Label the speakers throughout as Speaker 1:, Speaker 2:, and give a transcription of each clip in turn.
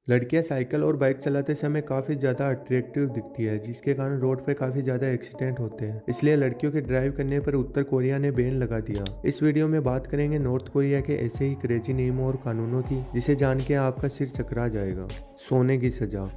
Speaker 1: लड़कियां साइकिल और बाइक चलाते समय काफ़ी ज़्यादा अट्रैक्टिव दिखती है, जिसके कारण रोड पर काफ़ी ज़्यादा एक्सीडेंट होते हैं। इसलिए लड़कियों के ड्राइव करने पर उत्तर कोरिया ने बैन लगा दिया। इस वीडियो में बात करेंगे नॉर्थ कोरिया के ऐसे ही क्रेजी नियमों और कानूनों की, जिसे जान के आपका सिर चकरा जाएगा। सोने की सजा।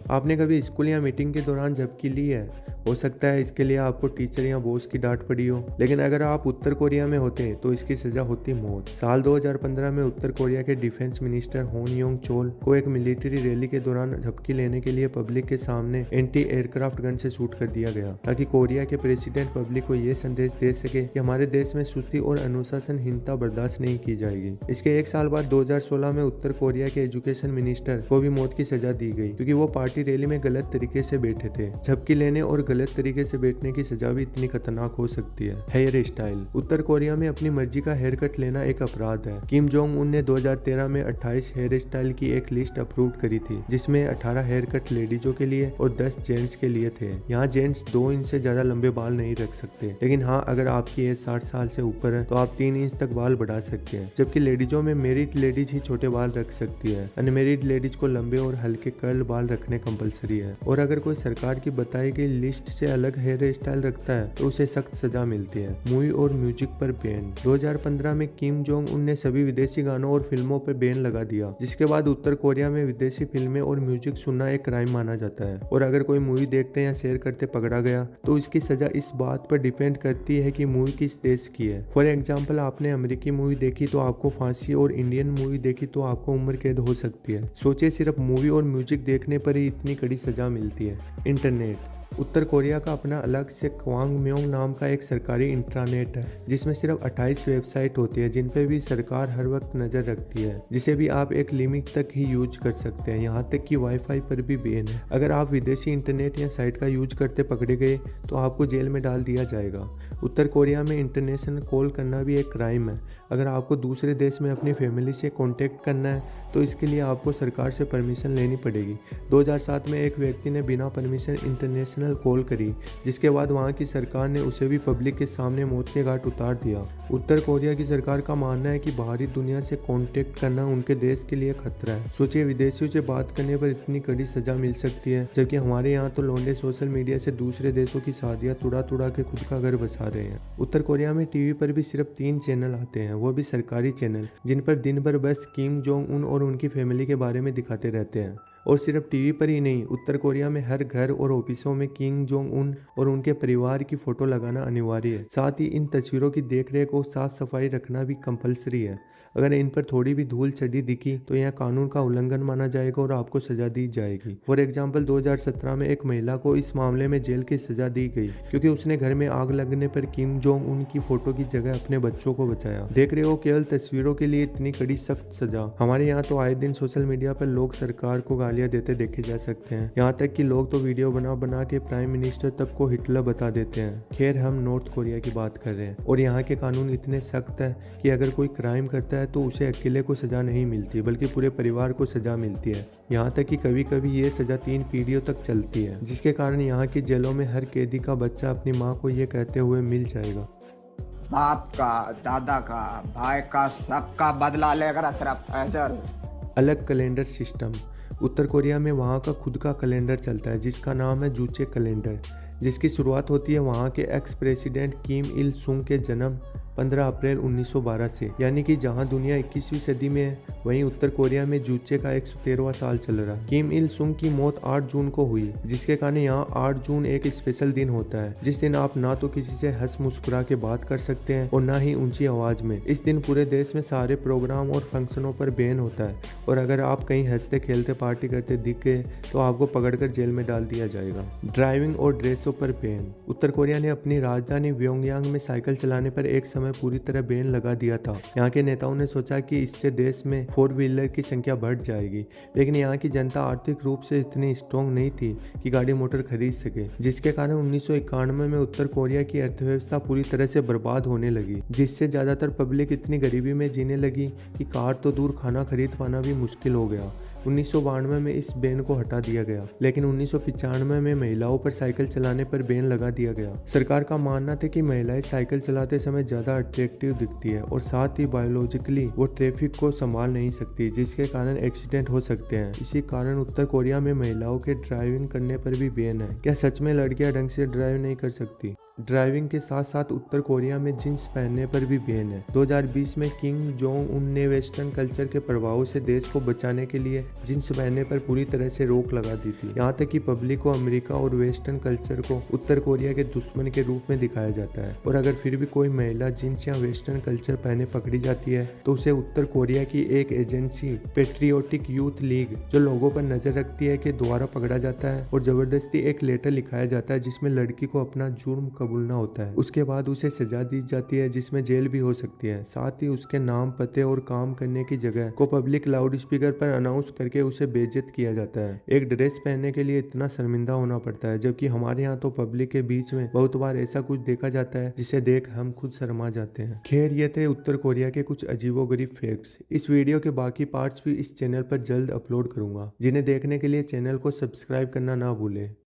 Speaker 1: आपने कभी स्कूल या मीटिंग के दौरान झपकी ली है? हो सकता है इसके लिए आपको टीचर या बॉस की डांट पड़ी हो, लेकिन अगर आप उत्तर कोरिया में होते तो इसकी सजा होती मौत। साल 2015 में उत्तर कोरिया के डिफेंस मिनिस्टर होन योंग चोल को एक मिलिट्री रैली के दौरान झपकी लेने के लिए पब्लिक के सामने एंटी एयरक्राफ्ट गन से शूट कर दिया गया, ताकि कोरिया के प्रेसिडेंट पब्लिक को यह संदेश दे सके कि हमारे देश में सुस्ती और अनुशासनहीनता बर्दाश्त नहीं की जाएगी। इसके एक साल बाद 2016 में उत्तर कोरिया के एजुकेशन मिनिस्टर को भी मौत की सजा दी गई, क्योंकि वो पार्टी रैली में गलत तरीके से बैठे थे। झपकी लेने और गलत तरीके से बैठने की सजा भी इतनी खतरनाक हो सकती है। Hair style. उत्तर कोरिया में अपनी मर्जी का हेयर कट लेना एक अपराध है। किम जोंग उन ने 2013 में 28 हेयर स्टाइल की एक लिस्ट अप्रूव करी थी, जिसमें 18 हेयर कट लेडीजों के लिए और 10 जेंट्स के लिए थे। यहाँ जेंट्स 2 इंच से ज्यादा लंबे बाल नहीं रख सकते, लेकिन हाँ, अगर आपकी एज 60 साल से ऊपर है तो आप 3 इंच तक बाल बढ़ा सकते हैं। जबकि लेडीजों में मैरिड लेडीज ही छोटे बाल रख सकती है। अनमेरिड लेडीज को लंबे और हल्के कर्ल बाल रखने कंपलसरी है, और अगर कोई सरकार की बताई गई लिस्ट से अलग हेयर स्टाइल रखता है तो उसे सख्त सजा मिलती है। मूवी और म्यूजिक पर बैन। 2015 में किम जोंग उन ने सभी विदेशी गानों और फिल्मों पर बैन लगा दिया, जिसके बाद उत्तर कोरिया में विदेशी फिल्में और म्यूजिक सुनना एक क्राइम माना जाता है, और अगर कोई मूवी देखते या शेयर करते पकड़ा गया तो इसकी सजा इस बात पर डिपेंड करती है कि मूवी किस देश की है। फॉर एग्जाम्पल, आपने अमेरिकी मूवी देखी तो आपको फांसी, और इंडियन मूवी देखी तो आपको उम्र कैद हो सकती है। सोचिए, सिर्फ मूवी और म्यूजिक देखने पर ही इतनी कड़ी सजा मिलती है। इंटरनेट। उत्तर कोरिया का अपना अलग से क्वांगम्योंग नाम का एक सरकारी इंट्रानेट है, जिसमें सिर्फ 28 वेबसाइट होती है, जिन पे भी सरकार हर वक्त नजर रखती है, जिसे भी आप एक लिमिट तक ही यूज कर सकते हैं। यहाँ तक कि वाईफाई पर भी बैन है। अगर आप विदेशी इंटरनेट या साइट का यूज करते पकड़े गए तो आपको जेल में डाल दिया जाएगा। उत्तर कोरिया में इंटरनेशनल कॉल करना भी एक क्राइम है। अगर आपको दूसरे देश में अपनी फैमिली से कॉन्टेक्ट करना है तो इसके लिए आपको सरकार से परमिशन लेनी पड़ेगी। 2007 में एक व्यक्ति ने बिना परमिशन इंटरनेशनल कॉल करी, जिसके बाद वहां की सरकार ने उसे भी पब्लिक के सामने मौत के घाट उतार दिया। उत्तर कोरिया की सरकार का मानना है कि बाहरी दुनिया से कांटेक्ट करना उनके देश के लिए खतरा है। सोचिए, विदेशियों से बात करने पर इतनी कड़ी सजा मिल सकती है, जबकि हमारे यहाँ तो लौंडे सोशल मीडिया से दूसरे देशों की शादियां तुड़ा के खुद का घर बसा रहे हैं। उत्तर कोरिया में टीवी पर भी सिर्फ 3 चैनल आते हैं, वो भी सरकारी चैनल, जिन पर दिन भर बस किम जोंग उन और उनकी फैमिली के बारे में दिखाते रहते हैं। और सिर्फ टीवी पर ही नहीं, उत्तर कोरिया में हर घर और ऑफिसों में किम जोंग उन और उनके परिवार की फोटो लगाना अनिवार्य है। साथ ही इन तस्वीरों की देखरेख और साफ सफाई रखना भी कंपलसरी है। अगर इन पर थोड़ी भी धूल चढ़ी दिखी तो यह कानून का उल्लंघन माना जाएगा और आपको सजा दी जाएगी। फॉर एग्जाम्पल, 2017 में एक महिला को इस मामले में जेल की सजा दी गई, क्योंकि उसने घर में आग लगने पर किम जोंग उन की फोटो की जगह अपने बच्चों को बचाया। देख रहे हो, केवल तस्वीरों के लिए इतनी कड़ी सख्त सजा। हमारे यहाँ तो आए दिन सोशल मीडिया पर लोग सरकार को गालियां देते देखे जा सकते हैं। यहाँ तक कि लोग तो वीडियो बना के प्राइम मिनिस्टर तक को हिटलर बता देते हैं। खैर, हम नॉर्थ कोरिया की बात कर रहे हैं, और यहाँ के कानून इतने सख्त है कि अगर कोई क्राइम करता है तो उसे अकेले को सजा नहीं मिलती, बल्कि पूरे परिवार को सजा मिलती है। यहाँ तक कि कभी कभी ये सजा 3 पीढ़ियों तक चलती है, जिसके कारण यहाँ की जेलों में हर कैदी का बच्चा अपनी माँ को ये कहते हुए मिल जाएगा,
Speaker 2: बाप का, दादा का, भाई का, सबका बदला लेकर सिर्फ फैजल।
Speaker 1: अलग कैलेंडर सिस्टम। उत्तर कोरिया में वहाँ का खुद का कैलेंडर चलता है, जिसका नाम है जूचे कैलेंडर, जिसकी शुरुआत होती है वहाँ के एक्स प्रेसिडेंट किम इल सुंग के जन्म 15 अप्रैल 1912 से। यानी कि जहां दुनिया 21वीं सदी में है, वहीं उत्तर कोरिया में जूचे का 113वां साल चल रहा है। किम इल सुंग की मौत 8 जून को हुई, जिसके कारण यहाँ 8 जून एक स्पेशल दिन होता है, जिस दिन आप ना तो किसी से हंस मुस्कुरा के बात कर सकते हैं और ना ही ऊंची आवाज में। इस दिन पूरे देश में सारे प्रोग्राम और फंक्शनों पर बैन होता है, और अगर आप कहीं हंसते खेलते पार्टी करते दिख गए तो आपको पकड़कर जेल में डाल दिया जाएगा। ड्राइविंग और ड्रेसों पर बैन। उत्तर कोरिया ने अपनी राजधानी प्योंगयांग में साइकिल चलाने पर एक समय पूरी तरह बैन लगा दिया था। यहाँ के नेताओं ने सोचा कि इससे देश में 4 व्हीलर की संख्या बढ़ जाएगी, लेकिन यहाँ की जनता आर्थिक रूप से इतनी स्ट्रॉन्ग नहीं थी कि गाड़ी मोटर खरीद सके, जिसके कारण 1991 में उत्तर कोरिया की अर्थव्यवस्था पूरी तरह से बर्बाद होने लगी, जिससे ज्यादातर पब्लिक इतनी गरीबी में जीने लगी कि कार तो दूर खाना खरीद पाना भी मुश्किल हो गया। 1992 में इस बैन को हटा दिया गया, लेकिन 1995 में महिलाओं पर साइकिल चलाने पर बैन लगा दिया गया। सरकार का मानना था कि महिलाएं साइकिल चलाते समय ज्यादा अट्रैक्टिव दिखती है और साथ ही बायोलॉजिकली वो ट्रैफिक को संभाल नहीं सकती, जिसके कारण एक्सीडेंट हो सकते हैं। इसी कारण उत्तर कोरिया में महिलाओं के ड्राइविंग करने पर भी बैन है। क्या सच में लड़कियां ढंग से ड्राइव नहीं कर सकती? ड्राइविंग के साथ साथ उत्तर कोरिया में जींस पहनने पर भी बैन है। 2020 में किम जोंग उन ने वेस्टर्न कल्चर के प्रभावों से देश को बचाने के लिए जींस पहनने पर पूरी तरह से रोक लगा दी थी। यहाँ तक कि पब्लिक को अमेरिका और वेस्टर्न कल्चर को उत्तर कोरिया के दुश्मन के रूप में दिखाया जाता है। और अगर फिर भी कोई महिला जींस या वेस्टर्न कल्चर पहने पकड़ी जाती है तो उसे उत्तर कोरिया की एक एजेंसी पेट्रियोटिक यूथ लीग, जो लोगों पर नजर रखती है, के द्वारा पकड़ा जाता है और जबरदस्ती एक लेटर लिखाया जाता है जिसमें लड़की को अपना जुर्म कबूलना होता है। उसके बाद उसे सजा दी जाती है जिसमें जेल भी हो सकती है। साथ ही उसके नाम, पते और काम करने की जगह को पब्लिक लाउड स्पीकर पर अनाउंस करके उसे बेइज्जत किया जाता है। एक ड्रेस पहनने के लिए इतना शर्मिंदा होना पड़ता है, जबकि हमारे यहाँ तो पब्लिक के बीच में बहुत बार ऐसा कुछ देखा जाता है जिसे देख हम खुद शर्मा जाते हैं। खैर, ये थे उत्तर कोरिया के कुछ अजीबोगरीब फैक्ट्स। इस वीडियो के बाकी पार्ट्स भी इस चैनल पर जल्द अपलोड करूंगा, जिन्हें देखने के लिए चैनल को सब्सक्राइब करना ना भूलें।